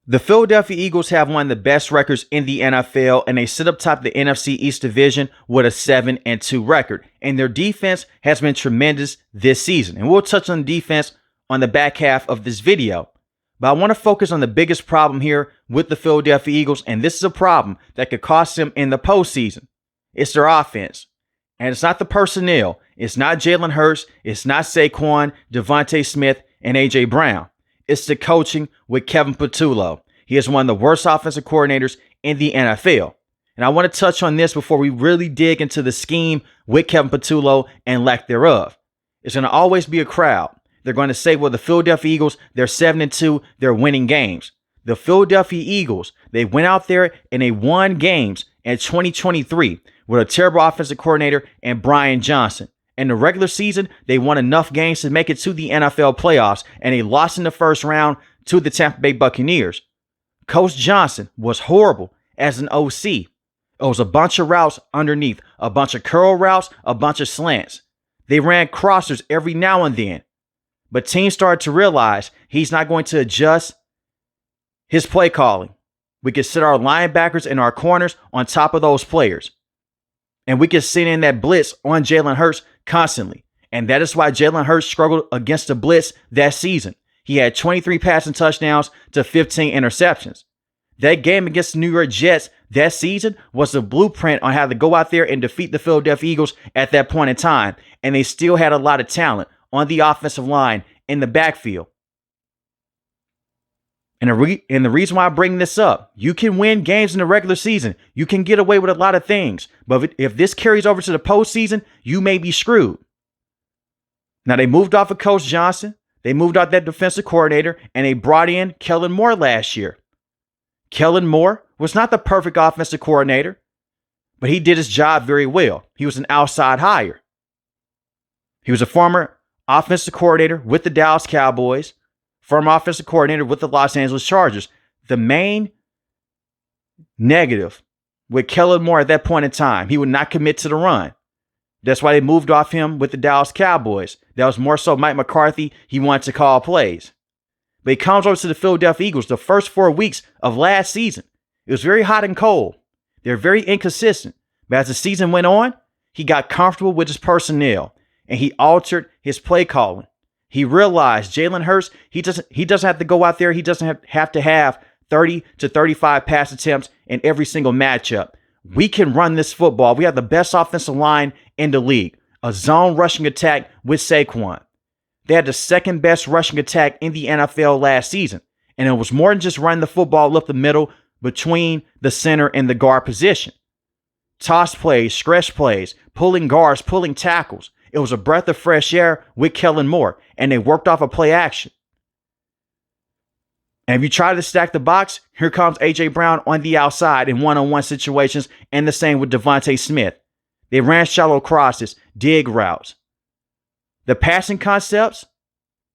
The Philadelphia Eagles have one of the best records in the NFL, and they sit up top the NFC East Division with a 7-2 record. And their defense has been tremendous this season. And we'll touch on defense on the back half of this video. But I want to focus on the biggest problem here with the Philadelphia Eagles, and this is a problem that could cost them in the postseason. It's their offense. And it's not the personnel. It's not Jalen Hurts. It's not Saquon, Devontae Smith, and A.J. Brown. It's the coaching with Kevin Patullo. He is one of the worst offensive coordinators in the NFL. And I want to touch on this before we really dig into the scheme with Kevin Patullo and lack thereof. It's going to always be a crowd. They're going to say, well, the Philadelphia Eagles, they're 7-2, they're winning games. The Philadelphia Eagles, they went out there and they won games in 2023 with a terrible offensive coordinator and Brian Johnson. In the regular season, they won enough games to make it to the NFL playoffs, and they lost in the first round to the Tampa Bay Buccaneers. Coach Johnson was horrible as an OC. It was a bunch of routes underneath, a bunch of curl routes, a bunch of slants. They ran crossers every now and then, but teams started to realize he's not going to adjust his play calling. We could sit our linebackers and our corners on top of those players, and we could send in that blitz on Jalen Hurts constantly. And that is why Jalen Hurts struggled against the blitz that season. He had 23 passing touchdowns to 15 interceptions. That game against the New York Jets that season was the blueprint on how to go out there and defeat the Philadelphia Eagles at that point in time. And they still had a lot of talent on the offensive line in the backfield. And the reason why I bring this up, you can win games in the regular season. You can get away with a lot of things. But if this carries over to the postseason, you may be screwed. Now, they moved off of Coach Johnson. They moved out that defensive coordinator, and they brought in Kellen Moore last year. Kellen Moore was not the perfect offensive coordinator, but he did his job very well. He was an outside hire. He was a former offensive coordinator with the Dallas Cowboys, former offensive coordinator with the Los Angeles Chargers. The main negative with Kellen Moore at that point in time, he would not commit to the run. That's why they moved off him with the Dallas Cowboys. That was more so Mike McCarthy. He wanted to call plays. But he comes over to the Philadelphia Eagles the first 4 weeks of last season. It was very hot and cold. They're very inconsistent. But as the season went on, he got comfortable with his personnel, and he altered his play calling. He realized Jalen Hurts, he doesn't have to go out there. He doesn't have to have 30 to 35 pass attempts in every single matchup. We can run this football. We have the best offensive line in the league. A zone rushing attack with Saquon. They had the second best rushing attack in the NFL last season. And it was more than just running the football up the middle between the center and the guard position. Toss plays, stretch plays, pulling guards, pulling tackles. It was a breath of fresh air with Kellen Moore, and they worked off of play action. And if you try to stack the box, here comes A.J. Brown on the outside in one-on-one situations, and the same with Devontae Smith. They ran shallow crosses, dig routes. The passing concepts,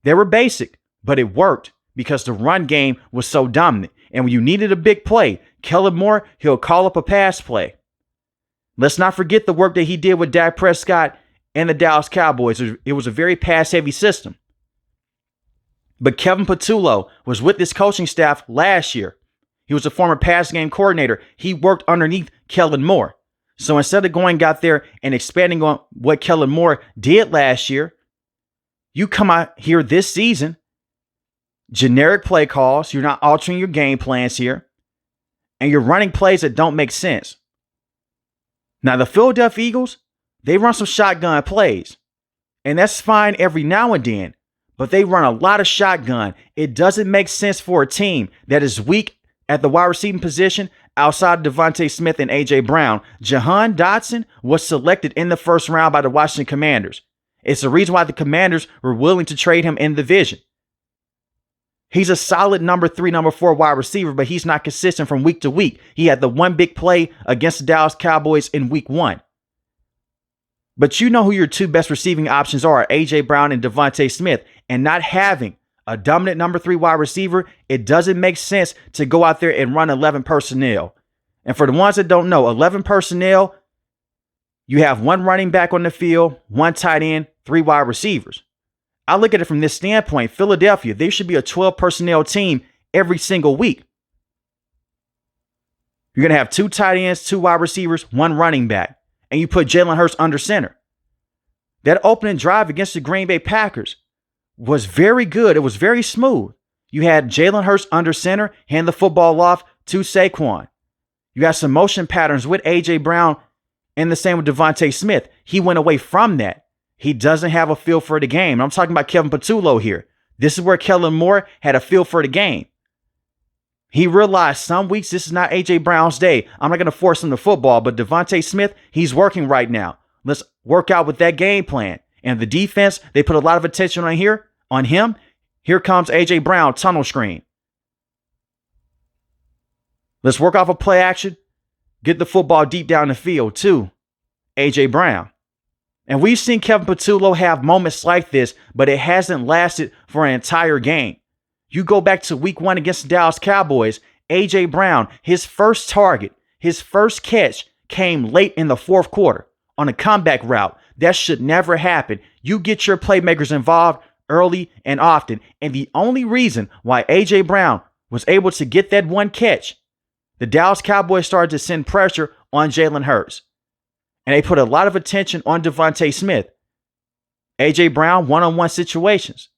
they were basic, but it worked because the run game was so dominant. And when you needed a big play, Kellen Moore, he'll call up a pass play. Let's not forget the work that he did with Dak Prescott and the Dallas Cowboys. It was a very pass-heavy system. But Kevin Patullo was with this coaching staff last year. He was a former pass game coordinator. He worked underneath Kellen Moore. So instead of going out there and expanding on what Kellen Moore did last year, you come out here this season, generic play calls, you're not altering your game plans here, and you're running plays that don't make sense. Now, the Philadelphia Eagles, they run some shotgun plays, and that's fine every now and then, but they run a lot of shotgun. It doesn't make sense for a team that is weak at the wide receiving position outside of Devontae Smith and A.J. Brown. Jahan Dotson was selected in the first round by the Washington Commanders. It's the reason why the Commanders were willing to trade him in the division. He's a solid number 3, number 4 wide receiver, but he's not consistent from week to week. He had the one big play against the Dallas Cowboys in week 1. But you know who your two best receiving options are, A.J. Brown and Devontae Smith. And not having a dominant number 3 wide receiver, it doesn't make sense to go out there and run 11 personnel. And for the ones that don't know, 11 personnel, you have 1 running back on the field, 1 tight end, 3 wide receivers. I look at it from this standpoint. Philadelphia, they should be a 12 personnel team every single week. You're going to have 2 tight ends, 2 wide receivers, 1 running back, and you put Jalen Hurts under center. That opening drive against the Green Bay Packers was very good. It was very smooth. You had Jalen Hurts under center, hand the football off to Saquon. You got some motion patterns with A.J. Brown and the same with Devontae Smith. He went away from that. He doesn't have a feel for the game. I'm talking about Kevin Patullo here. This is where Kellen Moore had a feel for the game. He realized some weeks this is not A.J. Brown's day. I'm not going to force him to football, but Devontae Smith, he's working right now. Let's work out with that game plan. And the defense, they put a lot of attention on him. Here comes A.J. Brown, tunnel screen. Let's work off a play action. Get the football deep down the field to A.J. Brown. And we've seen Kevin Patullo have moments like this, but it hasn't lasted for an entire game. You go back to week 1 against the Dallas Cowboys, A.J. Brown, his first target, his first catch came late in the 4th quarter on a comeback route. That should never happen. You get your playmakers involved early and often. And the only reason why A.J. Brown was able to get that 1 catch, the Dallas Cowboys started to send pressure on Jalen Hurts. And they put a lot of attention on Devontae Smith. A.J. Brown, one-on-one situations.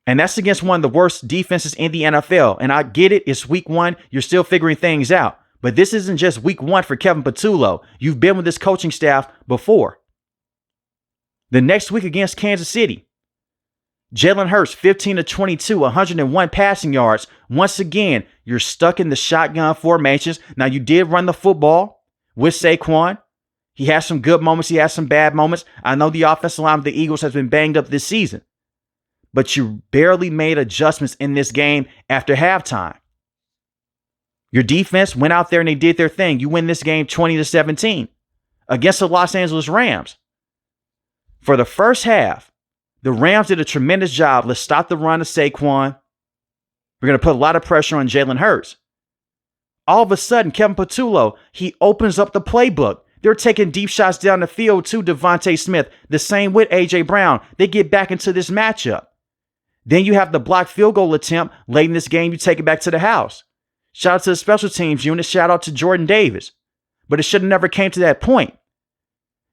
And that's against one of the worst defenses in the NFL. And I get it. It's week 1. You're still figuring things out. But this isn't just week 1 for Kevin Patullo. You've been with this coaching staff before. The next week against Kansas City, Jalen Hurts, 15 of 22, 101 passing yards. Once again, you're stuck in the shotgun formations. Now, you did run the football with Saquon. He has some good moments. He has some bad moments. I know the offensive line of the Eagles has been banged up this season. But you barely made adjustments in this game after halftime. Your defense went out there and they did their thing. You win this game 20-17 against the Los Angeles Rams. For the first half, the Rams did a tremendous job. Let's stop the run of Saquon. We're going to put a lot of pressure on Jalen Hurts. All of a sudden, Kevin Patullo, he opens up the playbook. They're taking deep shots down the field to Devontae Smith. The same with A.J. Brown. They get back into this matchup. Then you have the blocked field goal attempt late in this game. You take it back to the house. Shout out to the special teams unit. Shout out to Jordan Davis. But it should have never came to that point.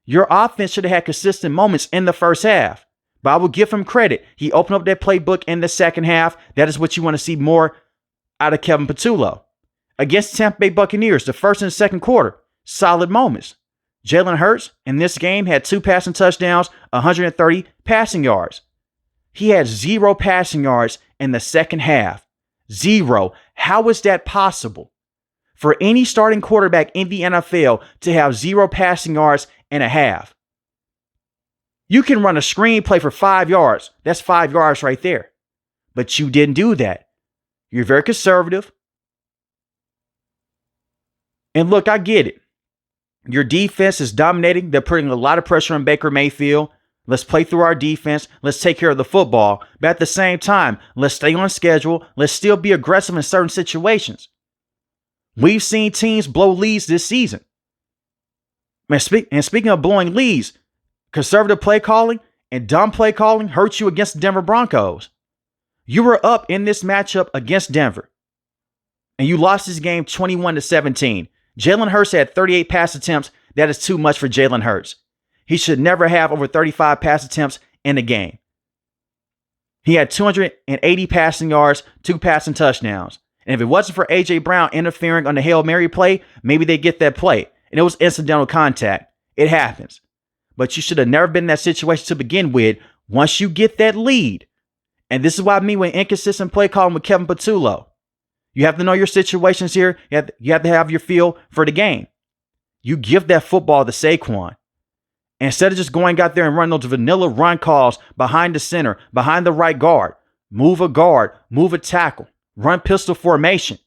Your offense should have had consistent moments in the first half. But I will give him credit. He opened up that playbook in the second half. That is what you want to see more out of Kevin Patullo. Against Tampa Bay Buccaneers, the first and second quarter, solid moments. Jalen Hurts in this game had 2 passing touchdowns, 130 passing yards. He had 0 passing yards in the second half. 0. How is that possible? For any starting quarterback in the NFL to have 0 passing yards in a half. You can run a screenplay for 5 yards. That's 5 yards right there. But you didn't do that. You're very conservative. And look, I get it. Your defense is dominating. They're putting a lot of pressure on Baker Mayfield. Let's play through our defense. Let's take care of the football. But at the same time, let's stay on schedule. Let's still be aggressive in certain situations. We've seen teams blow leads this season. And speaking of blowing leads, conservative play calling and dumb play calling hurt you against the Denver Broncos. You were up in this matchup against Denver, and you lost this game 21-17. Jalen Hurts had 38 pass attempts. That is too much for Jalen Hurts. He should never have over 35 pass attempts in a game. He had 280 passing yards, 2 passing touchdowns. And if it wasn't for A.J. Brown interfering on the Hail Mary play, maybe they get that play. And it was incidental contact. It happens. But you should have never been in that situation to begin with. Once you get that lead, and this is what I mean with inconsistent play calling with Kevin Patullo. You have to know your situations here. You have to have your feel for the game. You give that football to Saquon. Instead of just going out there and running those vanilla run calls behind the center, behind the right guard, move a tackle, run pistol formation.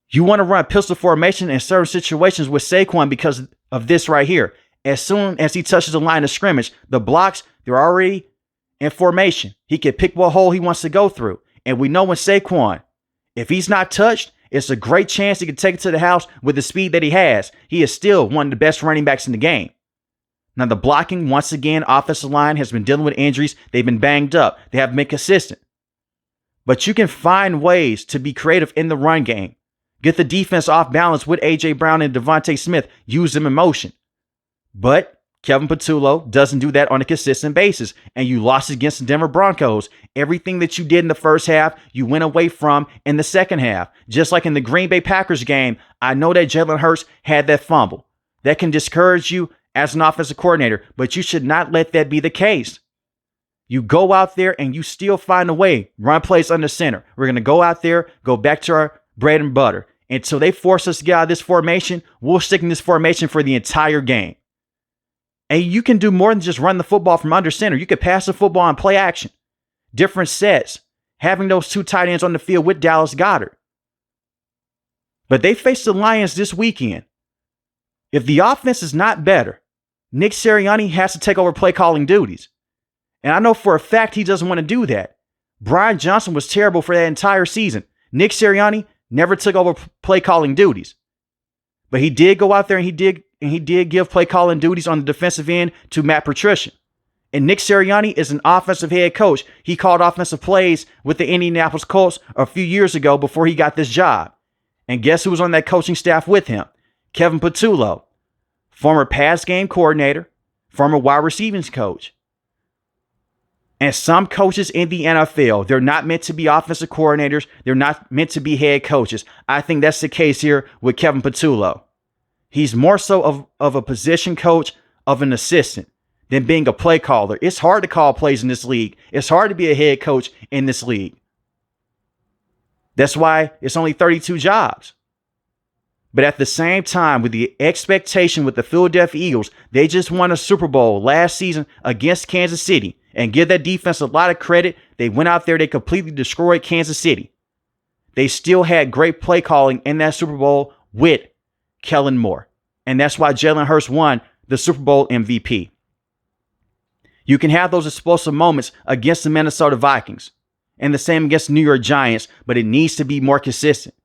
You want to run pistol formation in certain situations with Saquon because of this right here. As soon as he touches the line of scrimmage, the blocks, they're already in formation. He can pick what hole he wants to go through. And we know when Saquon, if he's not touched, it's a great chance he can take it to the house with the speed that he has. He is still one of the best running backs in the game. Now, the blocking, once again, offensive line has been dealing with injuries. They've been banged up. They haven't been consistent. But you can find ways to be creative in the run game. Get the defense off balance with A.J. Brown and Devontae Smith. Use them in motion. But Kevin Patullo doesn't do that on a consistent basis. And you lost against the Denver Broncos. Everything that you did in the first half, you went away from in the second half. Just like in the Green Bay Packers game, I know that Jalen Hurts had that fumble. That can discourage you as an offensive coordinator, but you should not let that be the case. You go out there and you still find a way. Run plays under center. We're going to go out there, go back to our bread and butter. Until they force us to get out of this formation, we'll stick in this formation for the entire game. And you can do more than just run the football from under center. You could pass the football and play action. Different sets. Having those two tight ends on the field with Dallas Goedert. But they face the Lions this weekend. If the offense is not better, Nick Sirianni has to take over play calling duties. And I know for a fact he doesn't want to do that. Brian Johnson was terrible for that entire season. Nick Sirianni never took over play calling duties. But he did go out there and he did give play calling duties on the defensive end to Matt Patricia. And Nick Sirianni is an offensive head coach. He called offensive plays with the Indianapolis Colts a few years ago before he got this job. And guess who was on that coaching staff with him? Kevin Patullo, former pass game coordinator, former wide receivers coach. And some coaches in the NFL, they're not meant to be offensive coordinators. They're not meant to be head coaches. I think that's the case here with Kevin Patullo. He's more so of a position coach, of an assistant, than being a play caller. It's hard to call plays in this league. It's hard to be a head coach in this league. That's why it's only 32 jobs. But at the same time, with the expectation with the Philadelphia Eagles, they just won a Super Bowl last season against Kansas City. And give that defense a lot of credit. They went out there, they completely destroyed Kansas City. They still had great play calling in that Super Bowl with Kellen Moore. And that's why Jalen Hurts won the Super Bowl MVP. You can have those explosive moments against the Minnesota Vikings and the same against the New York Giants, but it needs to be more consistent.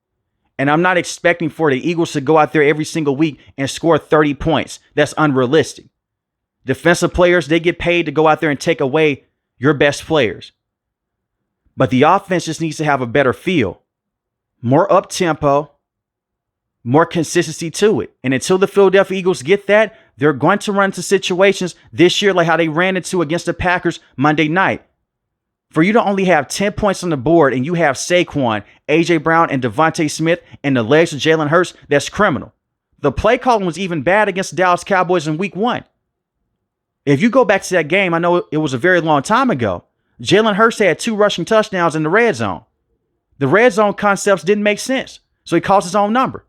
And I'm not expecting for the Eagles to go out there every single week and score 30 points. That's unrealistic. Defensive players, they get paid to go out there and take away your best players. But the offense just needs to have a better feel. More up-tempo, more consistency to it. And until the Philadelphia Eagles get that, they're going to run into situations this year like how they ran into against the Packers Monday night. For you to only have 10 points on the board and you have Saquon, A.J. Brown, and Devontae Smith in the legs of Jalen Hurts, that's criminal. The play calling was even bad against the Dallas Cowboys in week 1. If you go back to that game, I know it was a very long time ago. Jalen Hurts had 2 rushing touchdowns in the red zone. The red zone concepts didn't make sense, so he calls his own number.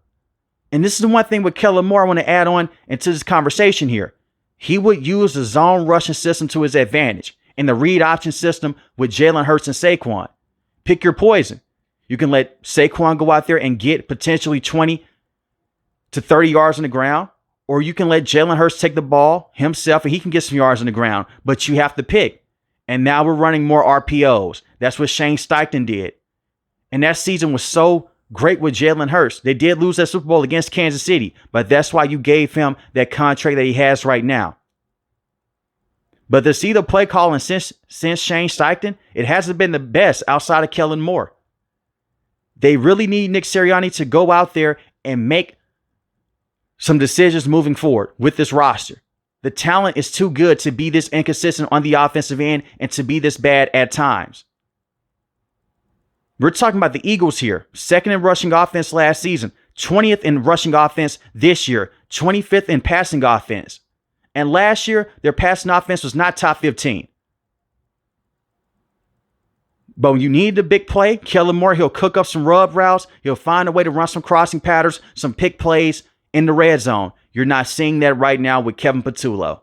And this is the one thing with Kellen Moore I want to add on into this conversation here. He would use the zone rushing system to his advantage and the read option system with Jalen Hurts and Saquon. Pick your poison. You can let Saquon go out there and get potentially 20 to 30 yards on the ground. Or you can let Jalen Hurts take the ball himself and he can get some yards on the ground. But you have to pick. And now we're running more RPOs. That's what Shane Steichen did. And that season was so great with Jalen Hurts. They did lose that Super Bowl against Kansas City. But that's why you gave him that contract that he has right now. But to see the play calling since Shane Steichen, it hasn't been the best outside of Kellen Moore. They really need Nick Sirianni to go out there and make some decisions moving forward with this roster. The talent is too good to be this inconsistent on the offensive end and to be this bad at times. We're talking about the Eagles here. 2nd in rushing offense last season, 20th in rushing offense this year, 25th in passing offense. And last year, their passing offense was not top 15. But when you need the big play, Kellen Moore, he'll cook up some rub routes. He'll find a way to run some crossing patterns, some pick plays in the red zone. You're not seeing that right now with Kevin Patullo,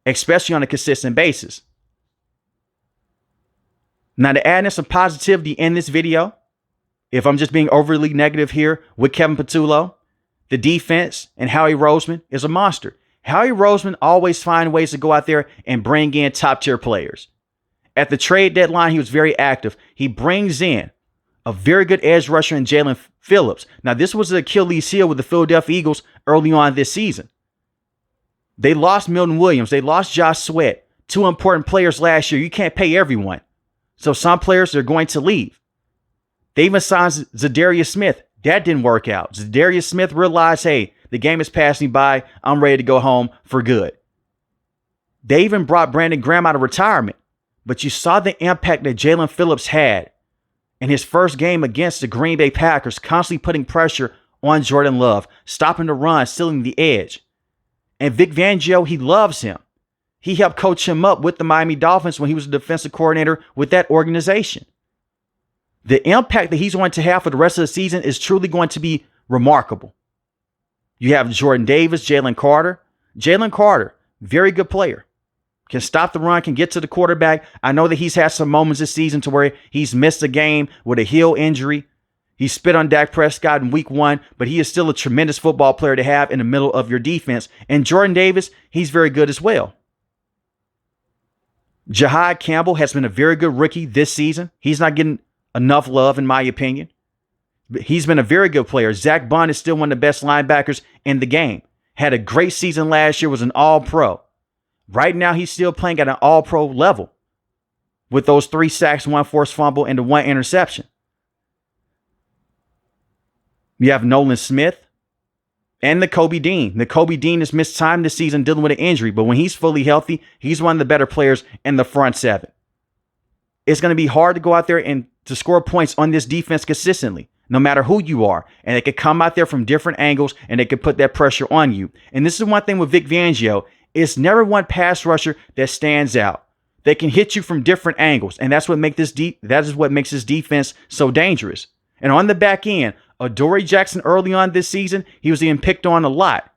especially on a consistent basis. Now, to add in some positivity in this video, if I'm just being overly negative here with Kevin Patullo, the defense and Howie Roseman is a monster. Howie Roseman always finds ways to go out there and bring in top-tier players. At the trade deadline, he was very active. He brings in a very good edge rusher in Jalen Phillips. Now, this was the Achilles heel with the Philadelphia Eagles early on this season. They lost Milton Williams. They lost Josh Sweat. 2 important players last year. You can't pay everyone. So some players are going to leave. They even signed Zadarius Smith. That didn't work out. Zadarius Smith realized, hey, the game is passing by. I'm ready to go home for good. They even brought Brandon Graham out of retirement. But you saw the impact that Jalen Phillips had in his first game against the Green Bay Packers, constantly putting pressure on Jordan Love, stopping the run, stealing the edge. And Vic Fangio, he loves him. He helped coach him up with the Miami Dolphins when he was a defensive coordinator with that organization. The impact that he's going to have for the rest of the season is truly going to be remarkable. You have Jordan Davis, Jalen Carter. Jalen Carter, very good player. Can stop the run, can get to the quarterback. I know that he's had some moments this season to where he's missed a game with a heel injury. He spit on Dak Prescott in week 1, but he is still a tremendous football player to have in the middle of your defense. And Jordan Davis, he's very good as well. Jahad Campbell has been a very good rookie this season. He's not getting enough love, in my opinion. He's been a very good player. Zach Bond is still one of the best linebackers in the game. Had a great season last year, was an all-pro. Right now, he's still playing at an all-pro level with those 3 sacks, 1 forced fumble, and the 1 interception. You have Nolan Smith and Nakobe Dean. Nakobe Dean has missed time this season dealing with an injury, but when he's fully healthy, he's one of the better players in the front 7. It's going to be hard to go out there and to score points on this defense consistently, no matter who you are. And they could come out there from different angles and they could put that pressure on you. And this is one thing with Vic Fangio. It's never one pass rusher that stands out. They can hit you from different angles, and that's what makes this defense so dangerous. And on the back end, Adoree Jackson early on this season, he was being picked on a lot.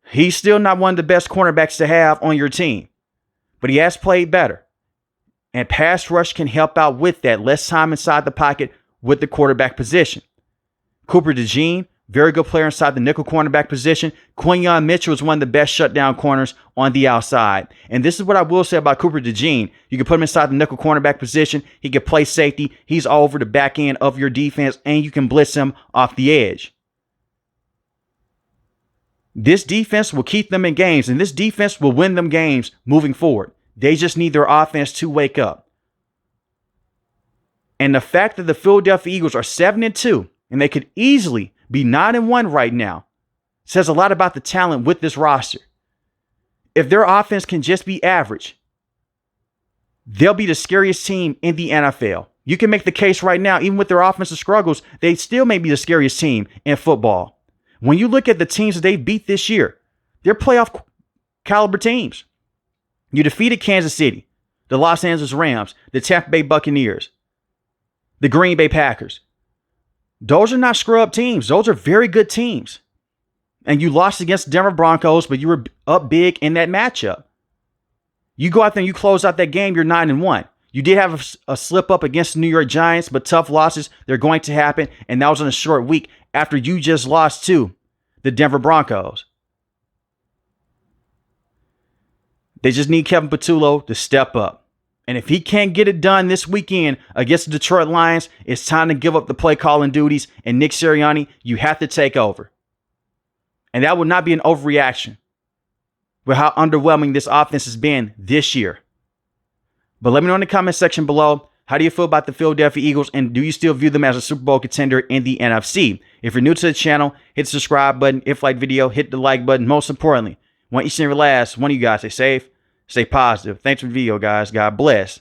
He's still not one of the best cornerbacks to have on your team, but he has played better. And pass rush can help out with that. Less time inside the pocket with the quarterback position. Cooper DeJean, very good player inside the nickel cornerback position. Quinyon Mitchell is one of the best shutdown corners on the outside. And this is what I will say about Cooper DeJean. You can put him inside the nickel cornerback position. He can play safety. He's all over the back end of your defense, and you can blitz him off the edge. This defense will keep them in games, and this defense will win them games moving forward. They just need their offense to wake up. And the fact that the Philadelphia Eagles are 7-2, and they could easily be 9-1 right now, says a lot about the talent with this roster. If their offense can just be average, they'll be the scariest team in the NFL. You can make the case right now, even with their offensive struggles, they still may be the scariest team in football. When you look at the teams that they beat this year, they're playoff caliber teams. You defeated Kansas City, the Los Angeles Rams, the Tampa Bay Buccaneers, the Green Bay Packers. Those are not screw-up teams. Those are very good teams. And you lost against the Denver Broncos, but you were up big in that matchup. You go out there and you close out that game, you're 9-1. You did have a slip up against the New York Giants, but tough losses, they're going to happen. And that was in a short week after you just lost to the Denver Broncos. They just need Kevin Patullo to step up. And if he can't get it done this weekend against the Detroit Lions, it's time to give up the play calling duties. And Nick Sirianni, you have to take over. And that would not be an overreaction with how underwhelming this offense has been this year. But let me know in the comment section below, how do you feel about the Philadelphia Eagles, and do you still view them as a Super Bowl contender in the NFC? If you're new to the channel, hit the subscribe button. If you like the video, hit the like button. Most importantly, want each and every last one of you guys to stay safe, stay positive. Thanks for the video, guys. God bless.